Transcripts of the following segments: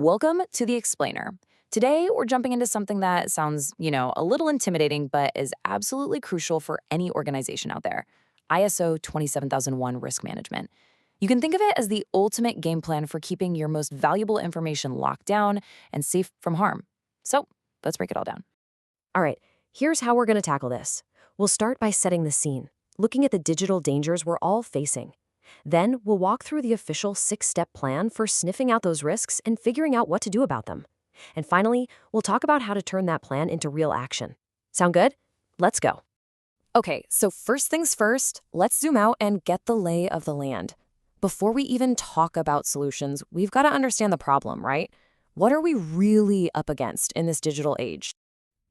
Welcome to the Explainer. Today, we're jumping into something that sounds, a little intimidating, but is absolutely crucial for any organization out there. ISO 27001 risk management. You can think of it as the ultimate game plan for keeping your most valuable information locked down and safe from harm. So, let's break it all down. All right, here's how we're going to tackle this. We'll start by setting the scene, looking at the digital dangers we're all facing. Then we'll walk through the official 6-step plan for sniffing out those risks and figuring out what to do about them. And finally, we'll talk about how to turn that plan into real action. Sound good? Let's go. Okay, so first things first, let's zoom out and get the lay of the land. Before we even talk about solutions, we've got to understand the problem, right? What are we really up against in this digital age?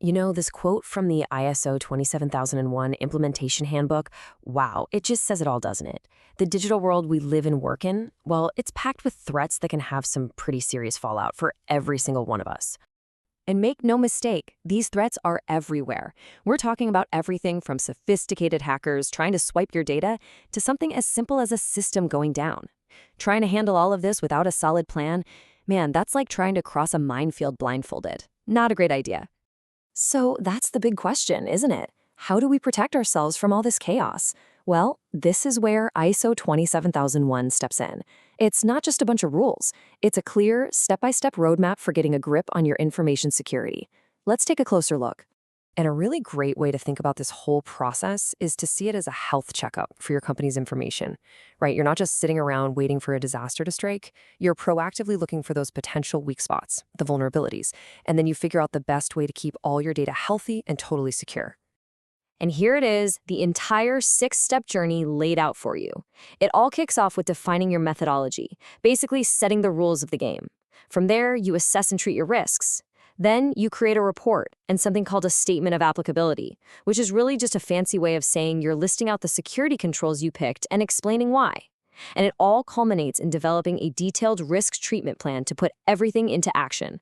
You know, this quote from the ISO 27001 Implementation Handbook, wow, it just says it all, doesn't it? The digital world we live and work in, well, it's packed with threats that can have some pretty serious fallout for every single one of us. And make no mistake, these threats are everywhere. We're talking about everything from sophisticated hackers trying to swipe your data to something as simple as a system going down. Trying to handle all of this without a solid plan, man, that's like trying to cross a minefield blindfolded. Not a great idea. So that's the big question, isn't it? How do we protect ourselves from all this chaos? Well, this is where ISO 27001 steps in. It's not just a bunch of rules. It's a clear, step-by-step roadmap for getting a grip on your information security. Let's take a closer look. And a really great way to think about this whole process is to see it as a health checkup for your company's information, right? You're not just sitting around waiting for a disaster to strike. You're proactively looking for those potential weak spots, the vulnerabilities, and then you figure out the best way to keep all your data healthy and totally secure. And here it is, the entire 6-step journey laid out for you. It all kicks off with defining your methodology, basically setting the rules of the game. From there, you assess and treat your risks. Then you create a report and something called a statement of applicability, which is really just a fancy way of saying you're listing out the security controls you picked and explaining why. And it all culminates in developing a detailed risk treatment plan to put everything into action.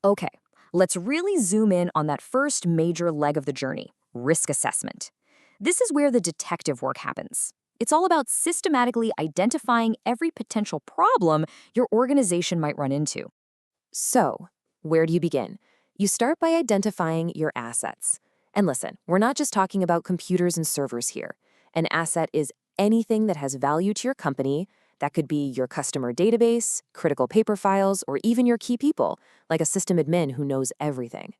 Okay, let's really zoom in on that first major leg of the journey, risk assessment. This is where the detective work happens. It's all about systematically identifying every potential problem your organization might run into. So, where do you begin? You start by identifying your assets. And listen, we're not just talking about computers and servers here. An asset is anything that has value to your company. That could be your customer database, critical paper files, or even your key people, like a system admin who knows everything.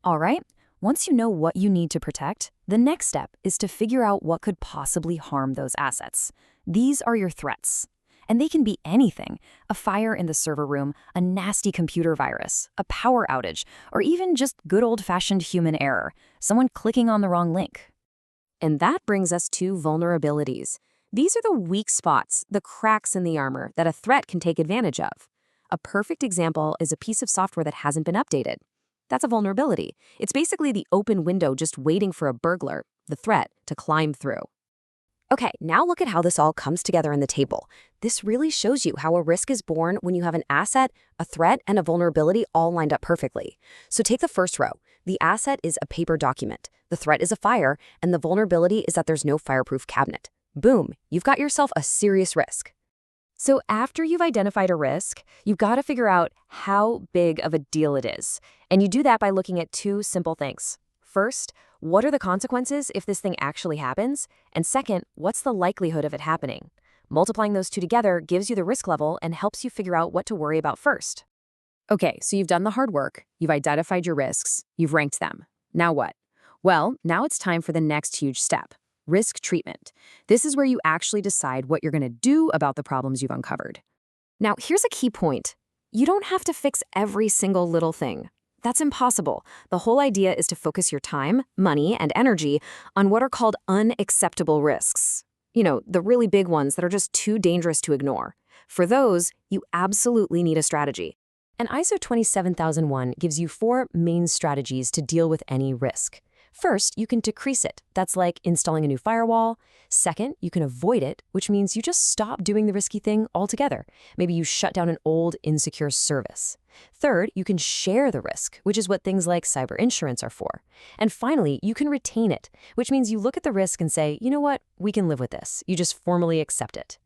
All right, once you know what you need to protect, the next step is to figure out what could possibly harm those assets. These are your threats. And they can be anything: a fire in the server room, a nasty computer virus, a power outage, or even just good old-fashioned human error, someone clicking on the wrong link. And that brings us to vulnerabilities. These are the weak spots, the cracks in the armor that a threat can take advantage of. A perfect example is a piece of software that hasn't been updated. That's a vulnerability. It's basically the open window just waiting for a burglar, the threat, to climb through. Okay, now look at how this all comes together in the table. This really shows you how a risk is born when you have an asset, a threat, and a vulnerability all lined up perfectly. So take the first row. The asset is a paper document. The threat is a fire, and the vulnerability is that there's no fireproof cabinet. Boom, you've got yourself a serious risk. So after you've identified a risk, you've got to figure out how big of a deal it is. And you do that by looking at two simple things. First, what are the consequences if this thing actually happens? And second, what's the likelihood of it happening? Multiplying those two together gives you the risk level and helps you figure out what to worry about first. Okay, so you've done the hard work, you've identified your risks, you've ranked them. Now what? Well, now it's time for the next huge step, risk treatment. This is where you actually decide what you're going to do about the problems you've uncovered. Now, here's a key point. You don't have to fix every single little thing. That's impossible. The whole idea is to focus your time, money, and energy on what are called unacceptable risks. You know, the really big ones that are just too dangerous to ignore. For those, you absolutely need a strategy. And ISO 27001 gives you 4 main strategies to deal with any risk. First, you can decrease it. That's like installing a new firewall. Second, you can avoid it, which means you just stop doing the risky thing altogether. Maybe you shut down an old, insecure service. Third, you can share the risk, which is what things like cyber insurance are for. And finally, you can retain it, which means you look at the risk and say, you know what, we can live with this. You just formally accept it.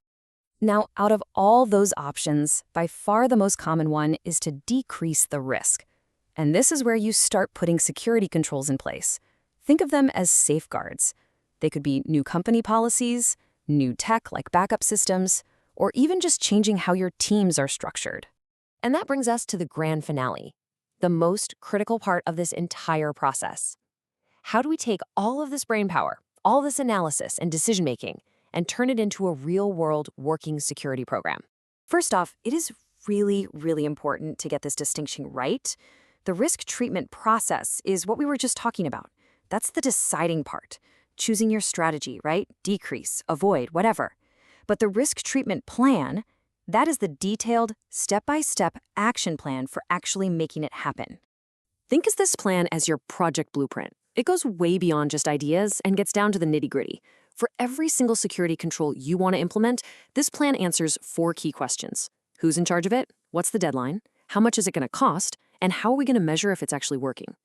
Now, out of all those options, by far the most common one is to decrease the risk. And this is where you start putting security controls in place. Think of them as safeguards. They could be new company policies, new tech like backup systems, or even just changing how your teams are structured. And that brings us to the grand finale, the most critical part of this entire process. How do we take all of this brainpower, all this analysis and decision-making, and turn it into a real-world working security program? First off, it is really, really important to get this distinction right. The risk treatment process is what we were just talking about. That's the deciding part. Choosing your strategy, right? Decrease, avoid, whatever. But the risk treatment plan, that is the detailed, step-by-step action plan for actually making it happen. Think of this plan as your project blueprint. It goes way beyond just ideas and gets down to the nitty-gritty. For every single security control you want to implement, this plan answers 4 key questions. Who's in charge of it? What's the deadline? How much is it going to cost? And how are we going to measure if it's actually working?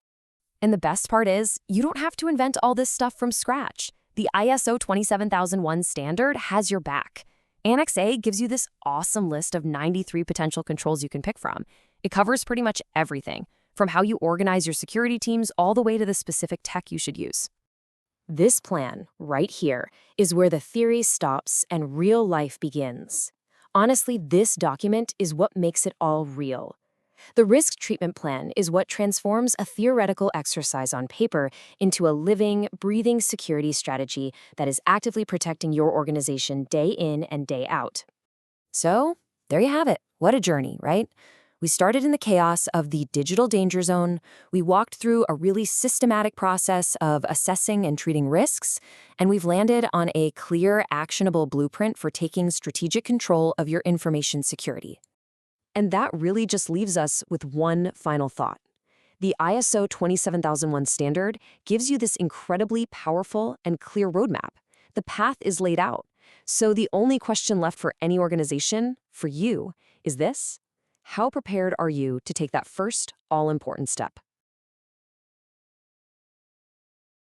And the best part is, you don't have to invent all this stuff from scratch. The ISO 27001 standard has your back. Annex A gives you this awesome list of 93 potential controls you can pick from. It covers pretty much everything, from how you organize your security teams all the way to the specific tech you should use. This plan, right here, is where the theory stops and real life begins. Honestly, this document is what makes it all real. The risk treatment plan is what transforms a theoretical exercise on paper into a living, breathing security strategy that is actively protecting your organization day in and day out. So, there you have it. What a journey, right? We started in the chaos of the digital danger zone. We walked through a really systematic process of assessing and treating risks, and we've landed on a clear, actionable blueprint for taking strategic control of your information security. And that really just leaves us with one final thought. The ISO 27001 standard gives you this incredibly powerful and clear roadmap. The path is laid out. So the only question left for any organization, for you, is this: how prepared are you to take that first, all-important step?